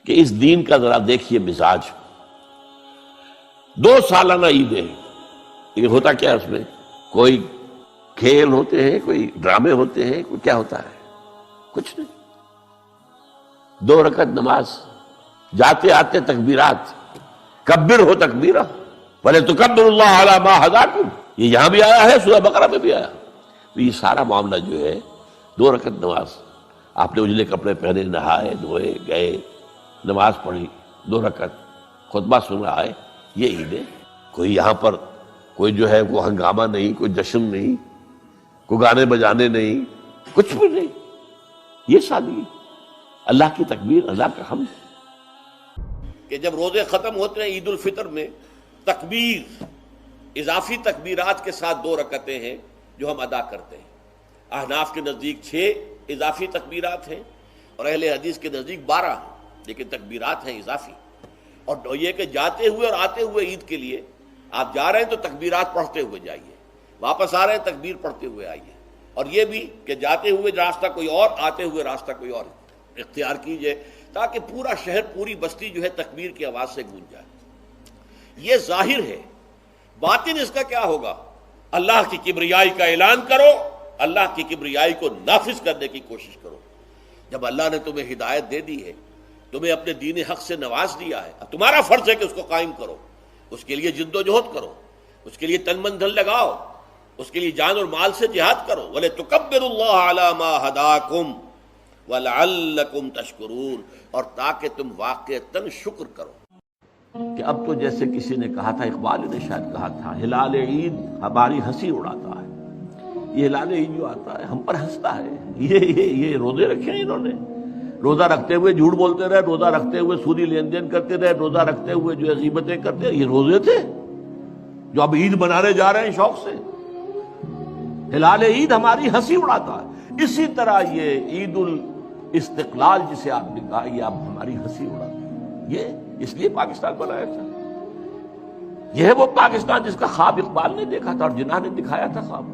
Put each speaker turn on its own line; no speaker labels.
کہ اس دین کا ذرا دیکھیے مزاج. 2 سالانہ عیدیں، یہ ہوتا کیا اس میں؟ کوئی کھیل ہوتے ہیں، کوئی ڈرامے ہوتے ہیں، کوئی کیا ہوتا ہے؟ کچھ نہیں. 2 رکعت نماز، جاتے آتے تکبیرات، کبر ہو تکبیرہ وَلِتُكَبِّرُوا اللَّهَ عَلَى مَا هَدَاكُمْ. یہ یہاں بھی آیا ہے، سورہ بقرہ میں بھی آیا. تو یہ سارا معاملہ جو ہے 2 رکعت نماز، آپ نے اجلے کپڑے پہنے، نہائے دھوئے گئے، نماز پڑھی 2 رکعت، خطبہ سنا ہے، یہ عید ہے. کوئی یہاں پر کوئی جو ہے وہ ہنگامہ نہیں، کوئی جشن نہیں، کوئی گانے بجانے نہیں، کچھ بھی نہیں. یہ سادگی، اللہ کی تکبیر، اللہ کا حمد. کہ جب روزے ختم ہوتے ہیں عید الفطر میں، تکبیر، اضافی تکبیرات کے ساتھ 2 رکعتیں ہیں جو ہم ادا کرتے ہیں. احناف کے نزدیک 6 اضافی تکبیرات ہیں اور اہل حدیث کے نزدیک 12 ہیں، لیکن تکبیرات ہیں اضافی. اور یہ کہ جاتے ہوئے اور آتے ہوئے عید کے لیے آپ جا رہے ہیں تو تکبیرات پڑھتے ہوئے جائیے، واپس آ رہے ہیں تکبیر پڑھتے ہوئے آئیے. اور یہ بھی کہ جاتے ہوئے راستہ کوئی اور، آتے ہوئے راستہ کوئی اور اختیار کیجئے، تاکہ پورا شہر، پوری بستی جو ہے تکبیر کی آواز سے گونج جائے. یہ ظاہر ہے. باطن اس کا کیا ہوگا؟ اللہ کی کبریائی کا اعلان کرو، اللہ کی کبریائی کو نافذ کرنے کی کوشش کرو. جب اللہ نے تمہیں ہدایت دے دی ہے، تمہیں اپنے دین حق سے نواز دیا ہے، اب تمہارا فرض ہے کہ اس کو قائم کرو، اس کے لیے جد و جہد کرو، اس کے لیے تن من دھن لگاؤ، اس کے لیے جان اور مال سے جہاد کرو. وَلِتُكَبِّرُوا اللَّهَ عَلَى مَا هَدَاكُمْ وَلَعَلَّكُمْ تَشْكُرُونَ، اور تاکہ تم واقعتاً شکر کرو. کہ اب تو جیسے کسی نے کہا تھا، اقبال نے شاید کہا تھا، ہلال عید ہماری ہنسی اڑاتا ہے. یہ ہلال عید جو آتا ہے ہم پر ہنستا ہے. یہ روزے رکھے ہیں انہوں نے، روزہ رکھتے ہوئے جھوٹ بولتے رہے، روزہ رکھتے ہوئے سودی لین دین کرتے رہے، روزہ رکھتے ہوئے جو ہے غیبتیں کرتے رہے. یہ روزے تھے جو اب عید منانے جا رہے ہیں شوق سے. ہلال عید ہماری ہنسی اڑاتا ہے. اسی طرح یہ عید الاستقلال جسے آپ نے کہا، یہ اب ہماری ہنسی اڑاتا ہے. یہ اس لیے پاکستان بنایا تھا. یہ ہے وہ پاکستان جس کا خواب اقبال نے دیکھا تھا اور جناح نے دکھایا تھا خواب.